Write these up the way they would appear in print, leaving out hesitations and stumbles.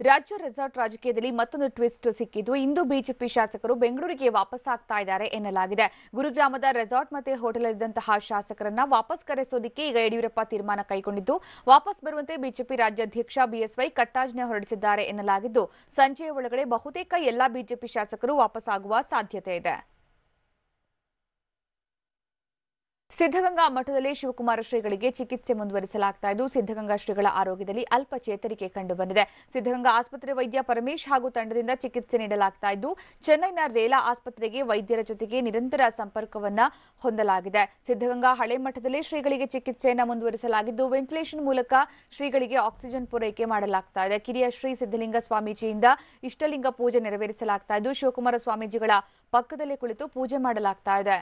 ರಾಜ್ಯ ರೆಸಾರ್ಟ್ ರಾಜಕೀಯದಲ್ಲಿ ಮತ್ತೊಂದು ಟ್ವಿಸ್ಟ್ ಸಿಕ್ಕಿದ್ದು ಇಂದು ಬಿಜೆಪಿ ಶಾಸಕರು ಬೆಂಗಳೂರಿಗೆ ವಾಪಸ್ ಆಗ್ತಾ ಇದ್ದಾರೆ ಎನ್ನಲಾಗಿದೆ. ಗುರುಗ್ರಾಮದ ರೆಸಾರ್ಟ್ ಮತ್ತೆ ಹೋಟೆಲ್ನಲ್ಲಿದ್ದಂತಹ ಶಾಸಕರನ್ನ ವಾಪಸ್ ಕರೆಸೋದಕ್ಕೆ ಈಗ ಯಡಿಯೂರಪ್ಪ ತೀರ್ಮಾನ ಕೈಗೊಂಡಿದ್ದು ವಾಪಸ್ ಬರುವಂತೆ ಬಿಜೆಪಿ ರಾಜ್ಯಾಧ್ಯಕ್ಷ ಬಿಎಸ್ವೈ ಕಟ್ಟಾಜ್ಞೆ ಹೊರಡಿಸಿದ್ದಾರೆ ಎನ್ನಲಾಗಿದ್ದು ಸಂಜೆಯ ಒಳಗಡೆ ಬಹುತೇಕ ಎಲ್ಲಾ ಬಿಜೆಪಿ ಶಾಸಕರು ವಾಪಸ್ ಆಗುವ ಸಾಧ್ಯತೆ ಇದೆ. ಸಿದ್ಧಗಂಗಾ ಮಠದಲ್ಲಿ ಶಿವಕುಮಾರ ಶ್ರೀಗಳಿಗೆ ಚಿಕಿತ್ಸೆ ಮುಂದುವರಿಸಲಾಗ್ತಾ ಇದ್ದು ಸಿದ್ಧಗಂಗಾ ಶ್ರೀಗಳ ಆರೋಗ್ಯದಲ್ಲಿ ಅಲ್ಪ ಚೇತರಿಕೆ ಕಂಡುಬಂದಿದೆ. ಸಿದ್ಧಗಂಗಾ ಆಸ್ಪತ್ರೆ ವೈದ್ಯ ಪರಮೇಶ್ ಹಾಗೂ ತಂಡದಿಂದ ಚಿಕಿತ್ಸೆ ನೀಡಲಾಗ್ತಾ ಇದ್ದು ಚೆನ್ನೈನ ರೇಲಾ ಆಸ್ಪತ್ರೆಗೆ ವೈದ್ಯರ ಜೊತೆಗೆ ನಿರಂತರ ಸಂಪರ್ಕವನ್ನ ಹೊಂದಲಾಗಿದೆ. ಸಿದ್ಧಗಂಗಾ ಹಳೆ ಮಠದಲ್ಲಿ ಶ್ರೀಗಳಿಗೆ ಚಿಕಿತ್ಸೆಯನ್ನು ಮುಂದುವರಿಸಲಾಗಿದ್ದು ವೆಂಟಿಲೇಷನ್ ಮೂಲಕ ಶ್ರೀಗಳಿಗೆ ಆಕ್ಸಿಜನ್ ಪೂರೈಕೆ ಮಾಡಲಾಗ್ತಾ ಇದೆ. ಕಿರಿಯ ಶ್ರೀ ಸಿದ್ಧಲಿಂಗ ಸ್ವಾಮೀಜಿಯಿಂದ ಇಷ್ಟಲಿಂಗ ಪೂಜೆ ನೆರವೇರಿಸಲಾಗ್ತಾ ಇದ್ದು ಶಿವಕುಮಾರ ಸ್ವಾಮೀಜಿಗಳ ಪಕ್ಕದಲ್ಲೇ ಕುಳಿತು ಪೂಜೆ ಮಾಡಲಾಗ್ತಾ ಇದೆ.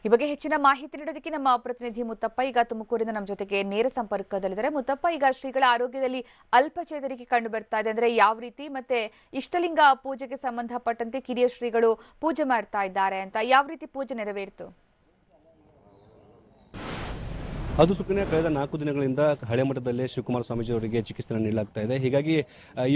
ಈ ಬಗ್ಗೆ ಹೆಚ್ಚಿನ ಮಾಹಿತಿ ನೀಡೋದಕ್ಕೆ ನಮ್ಮ ಪ್ರತಿನಿಧಿ ಮುತ್ತಪ್ಪ ಈಗ ತುಮಕೂರಿನ ನಮ್ಮ ಜೊತೆಗೆ ನೇರ ಸಂಪರ್ಕದಲ್ಲಿದ್ದಾರೆ. ಮುತ್ತಪ್ಪ, ಈಗ ಶ್ರೀಗಳ ಆರೋಗ್ಯದಲ್ಲಿ ಅಲ್ಪ ಚೇತರಿಕೆ ಕಂಡು ಬರ್ತಾ ಇದೆ, ಅಂದ್ರೆ ಯಾವ ರೀತಿ ಮತ್ತೆ ಇಷ್ಟಲಿಂಗ ಪೂಜೆಗೆ ಸಂಬಂಧಪಟ್ಟಂತೆ ಕಿರಿಯ ಶ್ರೀಗಳು ಪೂಜೆ ಮಾಡ್ತಾ ಇದ್ದಾರೆ ಅಂತ ಯಾವ ರೀತಿ ಪೂಜೆ ನೆರವೇರಿತು? ಅದು ಸುಕನ್ಯಾ, ಕಳೆದ 4 ದಿನಗಳಿಂದ ಹಳೆ ಮಠದಲ್ಲೇ ಶಿವಕುಮಾರ ಸ್ವಾಮೀಜಿ ಅವರಿಗೆ ಚಿಕಿತ್ಸೆ ನೀಡಲಾಗ್ತಾ ಇದೆ. ಹೀಗಾಗಿ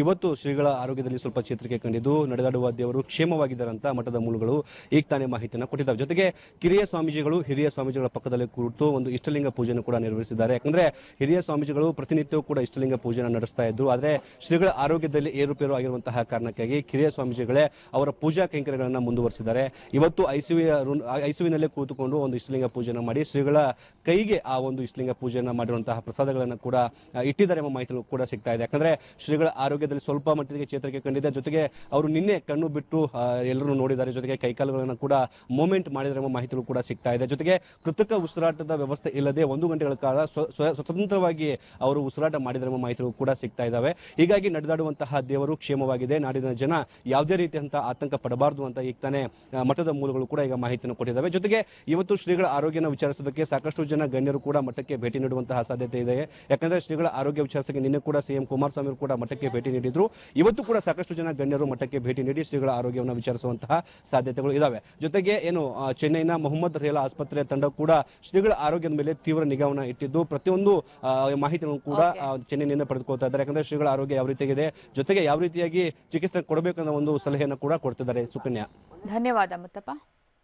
ಇವತ್ತು ಶ್ರೀಗಳ ಆರೋಗ್ಯದಲ್ಲಿ ಸ್ವಲ್ಪ ಚೇತರಿಕೆ ಕಂಡಿದ್ದು ನಡೆದಾಡುವ ದೇವರು ಕ್ಷೇಮವಾಗಿದ್ದಾರೆ ಅಂತ ಮಠದ ಮೂಲಗಳು ಈಗ ತಾನೇ ಮಾಹಿತಿಯನ್ನು ಕೊಟ್ಟಿದ್ದಾವೆ. ಜೊತೆಗೆ ಕಿರಿಯ ಸ್ವಾಮೀಜಿಗಳು ಹಿರಿಯ ಸ್ವಾಮೀಜಿಗಳ ಪಕ್ಕದಲ್ಲಿ ಕುಳಿತು ಒಂದು ಇಷ್ಟಲಿಂಗ ಪೂಜೆಯನ್ನು ಕೂಡ ನೆರವೇರಿಸಿದ್ದಾರೆ. ಯಾಕಂದ್ರೆ ಹಿರಿಯ ಸ್ವಾಮೀಜಿಗಳು ಪ್ರತಿನಿತ್ಯವೂ ಕೂಡ ಇಷ್ಟಲಿಂಗ ಪೂಜೆಯನ್ನು ನಡೆಸ್ತಾ ಇದ್ರು. ಆದರೆ ಶ್ರೀಗಳ ಆರೋಗ್ಯದಲ್ಲಿ ಏರುಪೇರು ಆಗಿರುವಂತಹ ಕಾರಣಕ್ಕಾಗಿ ಕಿರಿಯ ಸ್ವಾಮೀಜಿಗಳೇ ಅವರ ಪೂಜಾ ಕೈಂಕರ್ಯಗಳನ್ನು ಮುಂದುವರಿಸಿದ್ದಾರೆ. ಇವತ್ತು ಐಸಿಯುವಿನಲ್ಲೇ ಕೂತುಕೊಂಡು ಒಂದು ಇಷ್ಟಲಿಂಗ ಪೂಜೆಯನ್ನು ಮಾಡಿ ಶ್ರೀಗಳ ಕೈಗೆ ಆ ಒಂದು ಇಷ್ಟಲಿಂಗ ಪೂಜೆಯನ್ನು ಮಾಡಿರುವಂತಹ ಪ್ರಸಾದಗಳನ್ನು ಕೂಡ ಇಟ್ಟಿದ್ದಾರೆ ಎಂಬ ಮಾಹಿತಿ ಕೂಡ ಸಿಗ್ತಾ ಇದೆ. ಯಾಕಂದ್ರೆ ಶ್ರೀಗಳ ಆರೋಗ್ಯದಲ್ಲಿ ಸ್ವಲ್ಪ ಮಟ್ಟಿಗೆ ಚೇತರಿಕೆ ಕಂಡಿದೆ. ಜೊತೆಗೆ ಅವರು ನಿನ್ನೆ ಕಣ್ಣು ಬಿಟ್ಟು ಎಲ್ಲರೂ ನೋಡಿದ್ದಾರೆ. ಜೊತೆಗೆ ಕೈಕಾಲುಗಳನ್ನು ಕೂಡ ಮೂವ್ಮೆಂಟ್ ಮಾಡಿದರೆ ಎಂಬ ಮಾಹಿತಿಗಳು ಕೂಡ ಸಿಗ್ತಾ ಇದೆ. ಜೊತೆಗೆ ಕೃತಕ ಉಸಿರಾಟದ ವ್ಯವಸ್ಥೆ ಇಲ್ಲದೆ 1 ಗಂಟೆಗಳ ಕಾಲ ಸ್ವತಂತ್ರವಾಗಿ ಅವರು ಉಸಿರಾಟ ಮಾಡಿದರೆ ಎಂಬ ಮಾಹಿತಿಗಳು ಕೂಡ ಸಿಗ್ತಾ ಇದ್ದಾವೆ. ಹೀಗಾಗಿ ನಡೆದಾಡುವಂತಹ ದೇವರು ಕ್ಷೇಮವಾಗಿದೆ. ನಾಡಿನ ಜನ ಯಾವುದೇ ರೀತಿಯಂತಹ ಆತಂಕ ಪಡಬಾರದು ಅಂತ ಈಗ ತಾನೇ ಮಠದ ಮೂಲಗಳು ಕೂಡ ಈಗ ಮಾಹಿತಿಯನ್ನು ಕೊಟ್ಟಿದ್ದಾವೆ. ಜೊತೆಗೆ ಇವತ್ತು ಶ್ರೀಗಳ ಆರೋಗ್ಯನ ವಿಚಾರಿಸೋದಕ್ಕೆ ಸಾಕಷ್ಟು ಜನ ಗಣ್ಯರು ಕೂಡ ಮಠಕ್ಕೆ ಭೇಟಿ ನೀಡುವಂತಹ ಸಾಧ್ಯತೆ ಇದೆ. ಯಾಕಂದ್ರೆ ಶ್ರೀಗಳ ಆರೋಗ್ಯ ವಿಚಾರಿಸಕ್ಕೆ ನಿನ್ನೆ ಕೂಡ ಸಿಎಂ ಕುಮಾರಸ್ವಾಮಿ ಕೂಡ ಮಠಕ್ಕೆ ಭೇಟಿ ನೀಡಿದ್ರು. ಇವತ್ತು ಕೂಡ ಸಾಕಷ್ಟು ಜನ ಗಣ್ಯರು ಮಠಕ್ಕೆ ಭೇಟಿ ನೀಡಿ ಶ್ರೀಗಳ ಆರೋಗ್ಯವನ್ನು ವಿಚಾರಿಸುವಂತಹ ಸಾಧ್ಯತೆಗಳು ಇದಾವೆ. ಜೊತೆಗೆ ಚೆನ್ನೈನ ಮೊಹಮ್ಮದ್ ರೇಲಾ ಆಸ್ಪತ್ರೆಯ ತಂಡ ಕೂಡ ಶ್ರೀಗಳ ಆರೋಗ್ಯದ ಮೇಲೆ ತೀವ್ರ ನಿಗಾವನ್ನ ಇಟ್ಟಿದ್ದು ಪ್ರತಿಯೊಂದು ಮಾಹಿತಿಯನ್ನು ಕೂಡ ಚೆನ್ನೈನಿಂದ ಪಡೆದುಕೊಳ್ತಾ ಇದ್ದಾರೆ. ಯಾಕಂದ್ರೆ ಶ್ರೀಗಳ ಆರೋಗ್ಯ ಯಾವ ರೀತಿಯಾಗಿದೆ, ಜೊತೆಗೆ ಯಾವ ರೀತಿಯಾಗಿ ಚಿಕಿತ್ಸೆ ಕೊಡಬೇಕನ್ನೋ ಒಂದು ಸಲಹೆಯನ್ನು ಕೂಡ ಕೊಡ್ತಿದ್ದಾರೆ. ಸುಕನ್ಯಾ, ಧನ್ಯವಾದ ಮುತ್ತಪ್ಪ.